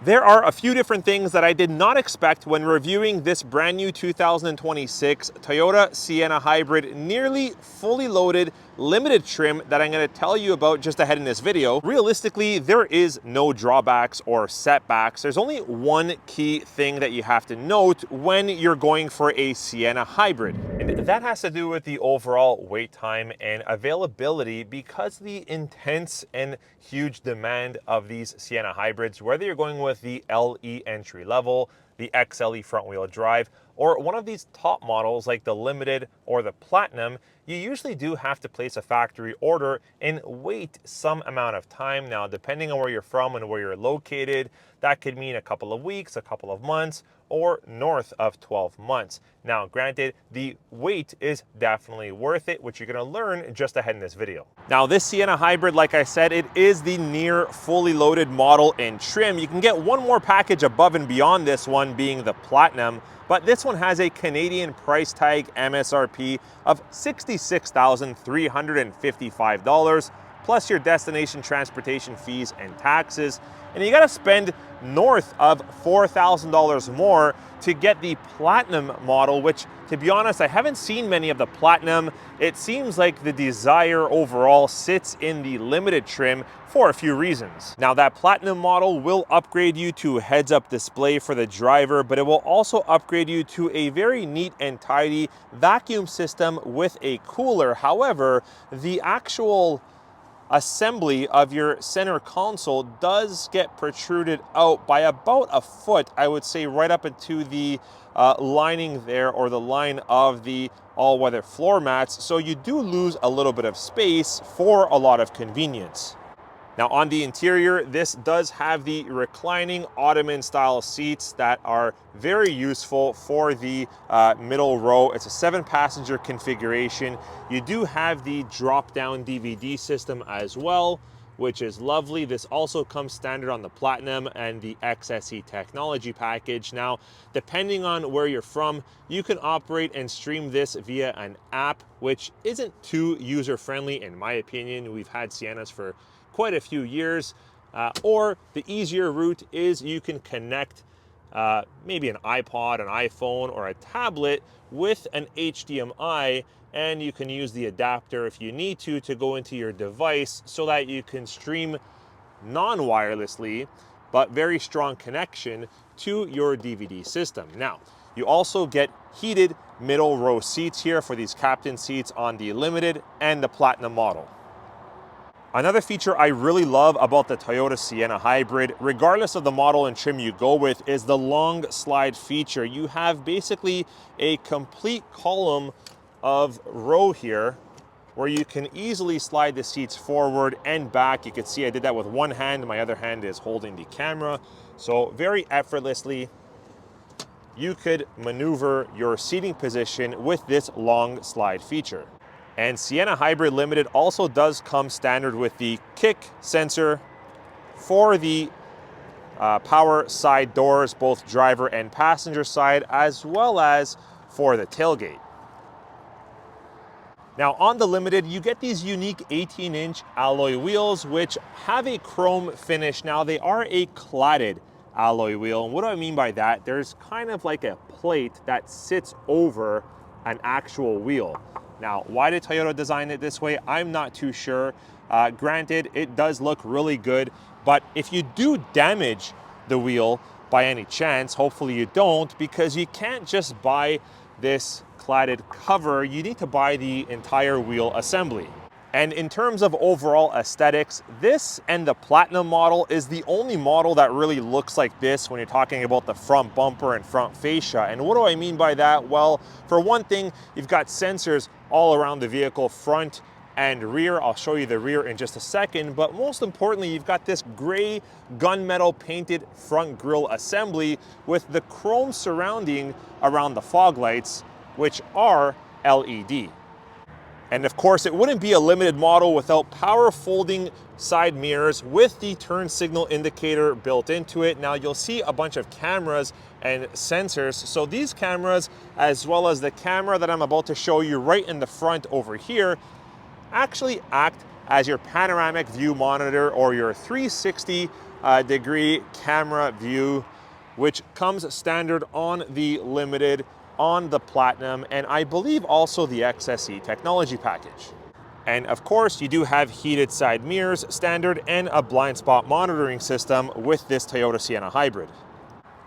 There are a few different things that I did not expect when reviewing this brand new 2026 Toyota Sienna Hybrid, nearly fully loaded, limited trim that I'm going to tell you about just ahead in this video. Realistically, there is no drawbacks or setbacks. There's only one key thing that you have to note when you're going for a Sienna Hybrid. And that has to do with the overall wait time and availability, because the intense and huge demand of these Sienna Hybrids, whether you're going with the LE entry level, the XLE front wheel drive, or one of these top models like the Limited or the Platinum, you usually do have to place a factory order and wait some amount of time. Now, depending on where you're from and where you're located, that could mean a couple of weeks, a couple of months, or north of 12 months. Now, granted, the wait is definitely worth it, which you're gonna learn just ahead in this video. Now, this Sienna Hybrid, like I said, it is the near fully loaded model in trim. You can get one more package above and beyond this one, being the Platinum, but this one has a Canadian price tag MSRP of $66,355, plus your destination transportation fees and taxes. And you gotta spend north of $4,000 more to get the Platinum model, which, to be honest, I haven't seen many of the Platinum. It seems like the desire overall sits in the limited trim for a few reasons. Now, that Platinum model will upgrade you to heads-up display for the driver, but it will also upgrade you to a very neat and tidy vacuum system with a cooler. However, the actual assembly of your center console does get protruded out by about a foot, I would say, right up into the lining there, or the line of the all-weather floor mats. So you do lose a little bit of space for a lot of convenience. Now, on the interior, this does have the reclining ottoman style seats that are very useful for the middle row. It's a 7-passenger configuration. You do have the drop-down DVD system as well, which is lovely. This also comes standard on the Platinum and the XSE technology package. Now, depending on where you're from, you can operate and stream this via an app, which isn't too user-friendly in my opinion. We've had Siennas for quite a few years, or the easier route is you can connect maybe an iPod, an iPhone, or a tablet with an HDMI, and you can use the adapter if you need to go into your device so that you can stream non-wirelessly, but very strong connection to your DVD system. Now, you also get heated middle row seats here for these captain seats on the Limited and the Platinum model. Another feature I really love about the Toyota Sienna Hybrid, regardless of the model and trim you go with, is the long slide feature. You have basically a complete column of row here where you can easily slide the seats forward and back. You can see I did that with one hand. My other hand is holding the camera. So very effortlessly, you could maneuver your seating position with this long slide feature. And Sienna Hybrid Limited also does come standard with the kick sensor for the power side doors, both driver and passenger side, as well as for the tailgate. Now, on the Limited, you get these unique 18-inch alloy wheels, which have a chrome finish. Now, they are a cladded alloy wheel. And what do I mean by that? There's kind of like a plate that sits over an actual wheel. Now, why did Toyota design it this way? I'm not too sure. Granted, it does look really good, but if you do damage the wheel by any chance, hopefully you don't, because you can't just buy this cladded cover, you need to buy the entire wheel assembly. And in terms of overall aesthetics, this and the Platinum model is the only model that really looks like this when you're talking about the front bumper and front fascia. And what do I mean by that? Well, for one thing, you've got sensors all around the vehicle, front and rear. I'll show you the rear in just a second, but most importantly, you've got this gray gunmetal painted front grille assembly with the chrome surrounding around the fog lights, which are LED. And of course, it wouldn't be a Limited model without power folding side mirrors with the turn signal indicator built into it. Now, you'll see a bunch of cameras and sensors. So these cameras, as well as the camera that I'm about to show you right in the front over here, actually act as your panoramic view monitor or your 360 360-degree camera view, which comes standard on the Limited, on the Platinum, and I believe also the XSE technology package. And of course, you do have heated side mirrors standard and a blind spot monitoring system with this Toyota Sienna hybrid.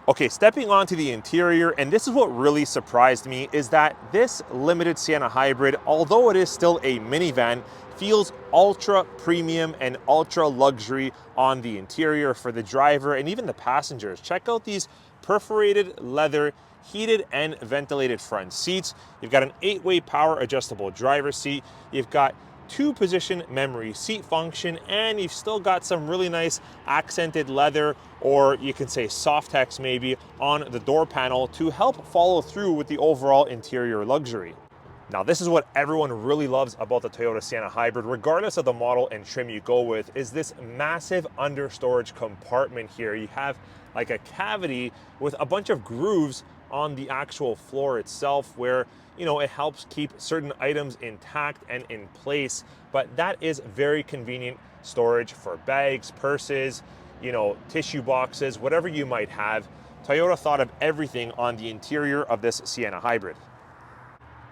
Okay, stepping onto the interior, and this is what really surprised me, is that this Limited Sienna hybrid, although it is still a minivan, feels ultra premium and ultra luxury on the interior for the driver and even the passengers. Check out these perforated leather heated and ventilated front seats. You've got an 8-way power adjustable driver's seat. You've got 2-position memory seat function, and you've still got some really nice accented leather, or you can say Softex maybe, on the door panel to help follow through with the overall interior luxury. Now, this is what everyone really loves about the Toyota Sienna hybrid, regardless of the model and trim you go with, is this massive understorage compartment here. You have like a cavity with a bunch of grooves on the actual floor itself where, you know, it helps keep certain items intact and in place, but that is very convenient storage for bags, purses, you know, tissue boxes, whatever you might have. Toyota thought of everything on the interior of this Sienna hybrid.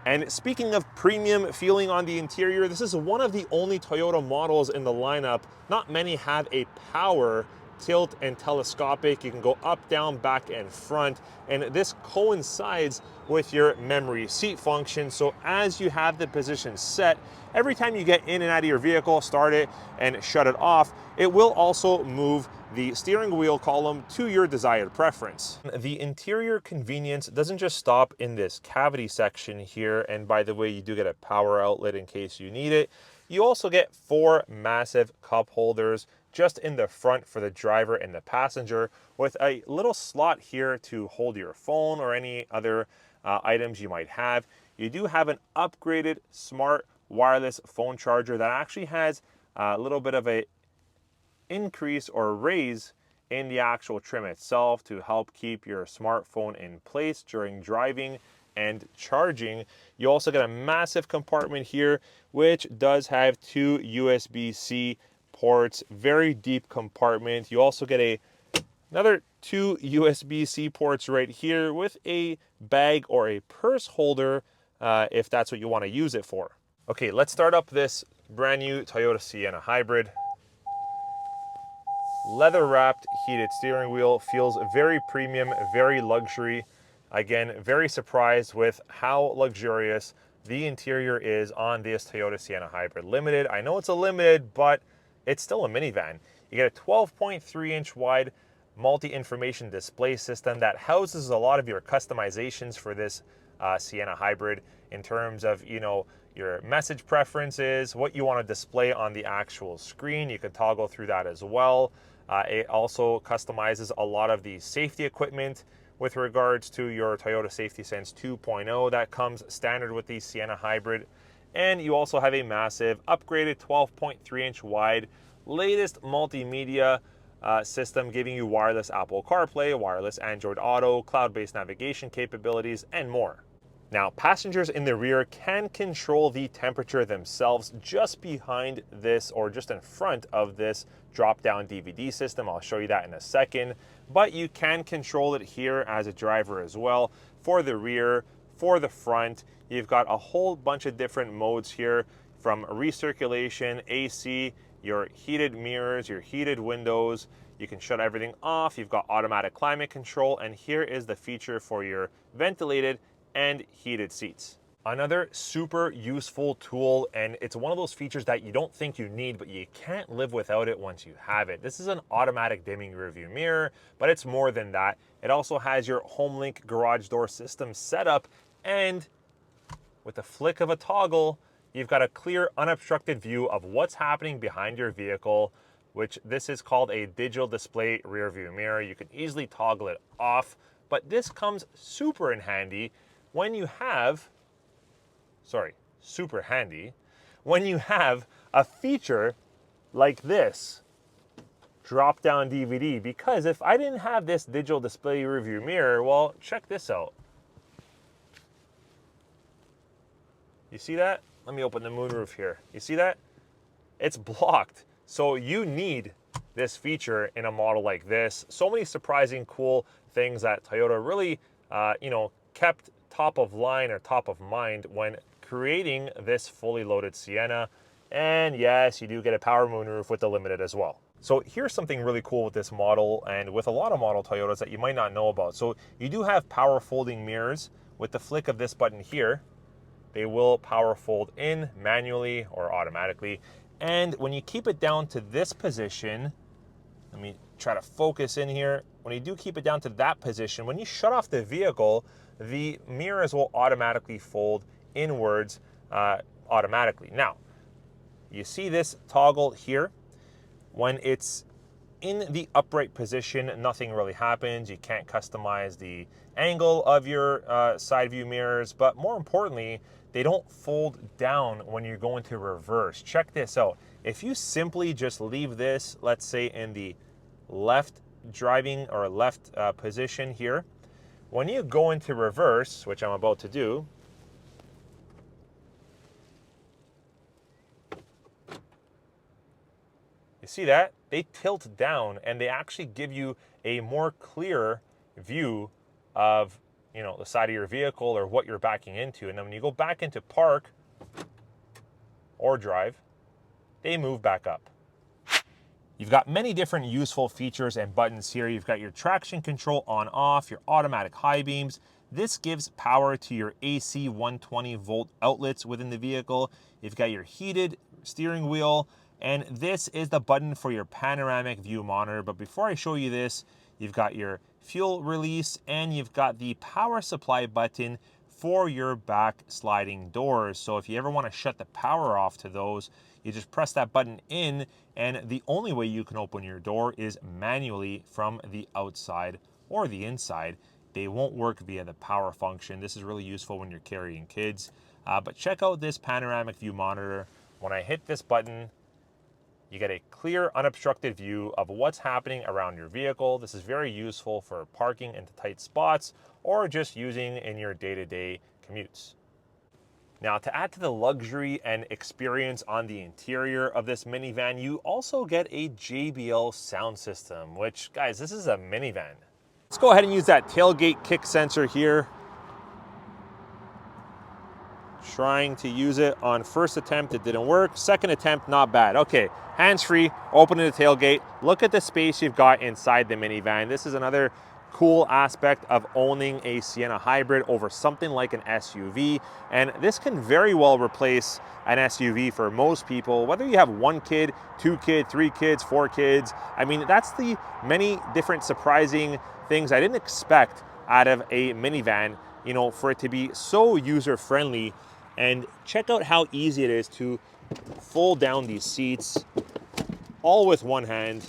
And speaking of premium feeling on the interior, this is one of the only Toyota models in the lineup. Not many have a power tilt and telescopic. You can go up, down, back, and front. And this coincides with your memory seat function. So as you have the position set, every time you get in and out of your vehicle, start it and shut it off, it will also move the steering wheel column to your desired preference. The interior convenience doesn't just stop in this cavity section here, and by the way, you do get a power outlet in case you need it. You also get 4 massive cup holders just in the front for the driver and the passenger, with a little slot here to hold your phone or any other items you might have. You do have an upgraded smart wireless phone charger that actually has a little bit of a increase or raise in the actual trim itself to help keep your smartphone in place during driving and charging. You also get a massive compartment here, which does have 2 USB-C ports, very deep compartment. You also get another 2 USB-C ports right here with a bag or a purse holder if that's what you want to use it for. Okay, let's start up this brand new Toyota Sienna hybrid. Leather wrapped heated steering wheel, feels very premium, very luxury. Again, very surprised with how luxurious the interior is on this Toyota Sienna hybrid Limited. I know it's a Limited, but it's still a minivan. You get a 12.3-inch wide multi-information display system that houses a lot of your customizations for this Sienna hybrid in terms of, you know, your message preferences, what you want to display on the actual screen. You can toggle through that as well. It also customizes a lot of the safety equipment with regards to your Toyota Safety Sense 2.0 that comes standard with the Sienna hybrid. And you also have a massive upgraded 12.3-inch wide latest multimedia system, giving you wireless Apple CarPlay, wireless Android Auto, cloud-based navigation capabilities, and more. Now, passengers in the rear can control the temperature themselves just behind this, or just in front of this drop-down DVD system. I'll show you that in a second, but you can control it here as a driver as well. For the rear, for the front, you've got a whole bunch of different modes here, from recirculation, AC, your heated mirrors, your heated windows. You can shut everything off. You've got automatic climate control, and here is the feature for your ventilated and heated seats. Another super useful tool, and it's one of those features that you don't think you need, but you can't live without it once you have it. This is an automatic dimming rearview mirror, but it's more than that. It also has your HomeLink garage door system set up, and with the flick of a toggle, you've got a clear, unobstructed view of what's happening behind your vehicle, which this is called a digital display rearview mirror. You can easily toggle it off, but this comes super in handy when you have, super handy, when you have a feature like this drop-down DVD, because if I didn't have this digital display rearview mirror, well, check this out. You see that? Let me open the moonroof here. You see that? It's blocked. So you need this feature in a model like this. So many surprising, cool things that Toyota really, kept top of line or top of mind when creating this fully loaded Sienna. And yes, you do get a power moonroof with the Limited as well. So here's something really cool with this model and with a lot of model Toyotas that you might not know about. So you do have power folding mirrors. With the flick of this button here, they will power fold in manually or automatically. And when you keep it down to this position, let me try to focus in here. When you do keep it down to that position, when you shut off the vehicle, the mirrors will automatically fold inwards automatically. Now, you see this toggle here. When it's in the upright position, nothing really happens. You can't customize the angle of your side view mirrors, but more importantly, they don't fold down when you're going to reverse. Check this out. If you simply just leave this, let's say in the left driving or left position here, when you go into reverse, which I'm about to do, you see that? They tilt down and they actually give you a more clear view of, the side of your vehicle or what you're backing into. And then when you go back into park or drive, they move back up. You've got many different useful features and buttons here. You've got your traction control on off, your automatic high beams. This gives power to your AC 120 volt outlets within the vehicle. You've got your heated steering wheel, and this is the button for your panoramic view monitor. But before I show you this, you've got your fuel release and you've got the power supply button for your back sliding doors. So if you ever want to shut the power off to those, you just press that button in, and the only way you can open your door is manually from the outside or the inside. They won't work via the power function. This is really useful when you're carrying kids. But check out this panoramic view monitor. When I hit this button, you get a clear, unobstructed view of what's happening around your vehicle. This is very useful for parking into tight spots or just using in your day-to-day commutes. Now, to add to the luxury and experience on the interior of this minivan, you also get a JBL sound system, which, guys, this is a minivan. Let's go ahead and use that tailgate kick sensor here. Trying to use it on first attempt, it didn't work. Second attempt, not bad. Okay, hands-free, opening the tailgate. Look at the space you've got inside the minivan. This is another cool aspect of owning a Sienna hybrid over something like an SUV. And this can very well replace an SUV for most people, whether you have 1 kid, 2 kids, 3 kids, 4 kids. I mean, that's the many different surprising things I didn't expect out of a minivan, for it to be so user-friendly. And check out how easy it is to fold down these seats, all with one hand.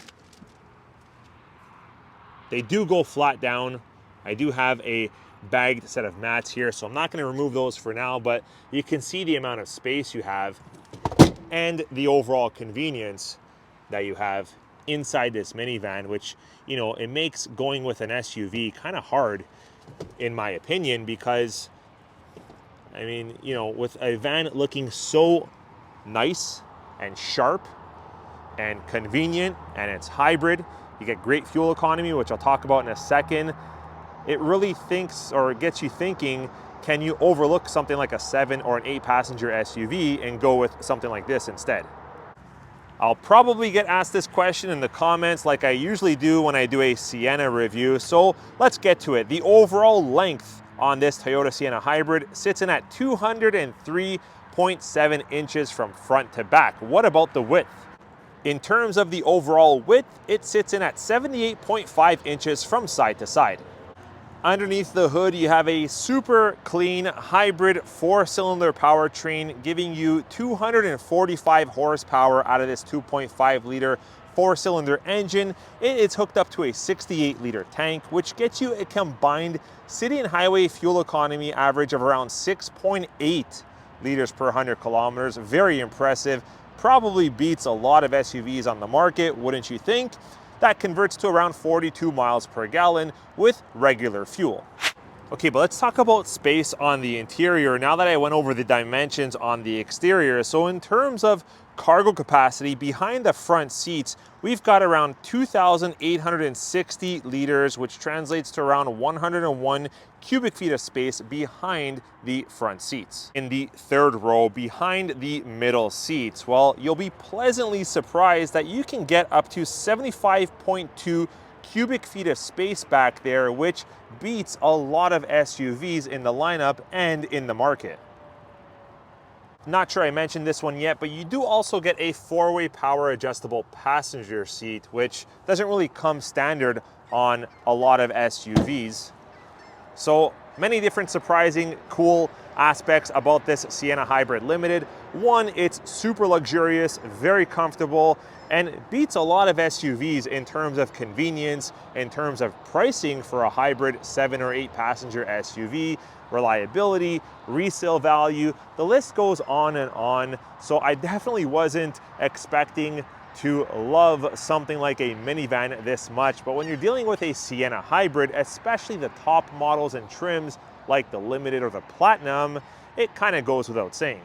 They do go flat down. I do have a bagged set of mats here, so I'm not going to remove those for now, but you can see the amount of space you have and the overall convenience that you have inside this minivan, which, it makes going with an SUV kind of hard, in my opinion, because I mean, with a van looking so nice and sharp and convenient, and it's hybrid, you get great fuel economy, which I'll talk about in a second. It really gets you thinking, can you overlook something like a 7 or an 8 passenger SUV and go with something like this instead? I'll probably get asked this question in the comments like I usually do when I do a Sienna review, so let's get to it. The overall length on this Toyota Sienna hybrid sits in at 203.7 inches from front to back. What about the width? In terms of the overall width, it sits in at 78.5 inches from side to side. Underneath the hood, you have a super clean hybrid 4-cylinder powertrain, giving you 245 horsepower out of this 2.5 liter 4-cylinder engine. It is hooked up to a 68 liter tank, which gets you a combined city and highway fuel economy average of around 6.8 liters per 100 kilometers. Very impressive. Probably beats a lot of SUVs on the market, wouldn't you think? That converts to around 42 miles per gallon with regular fuel. Okay, but let's talk about space on the interior now that I went over the dimensions on the exterior. So in terms of cargo capacity behind the front seats, we've got around 2,860 liters, which translates to around 101 cubic feet of space behind the front seats. In the third row behind the middle seats, well, you'll be pleasantly surprised that you can get up to 75.2 cubic feet of space back there, which beats a lot of SUVs in the lineup and in the market. Not sure I mentioned this one yet, but you do also get a four-way power adjustable passenger seat, which doesn't really come standard on a lot of SUVs. So many different surprising, cool aspects about this Sienna Hybrid Limited. One, it's super luxurious, very comfortable, and beats a lot of SUVs in terms of convenience, in terms of pricing for a hybrid 7 or 8 passenger SUV, reliability, resale value, the list goes on and on. So I definitely wasn't expecting to love something like a minivan this much, but when you're dealing with a Sienna Hybrid, especially the top models and trims like the Limited or the Platinum, it kind of goes without saying.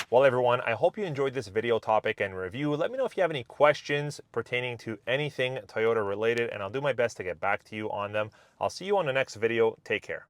Well, everyone, I hope you enjoyed this video topic and review. Let me know if you have any questions pertaining to anything Toyota related, and I'll do my best to get back to you on them. I'll see you on the next video. Take care.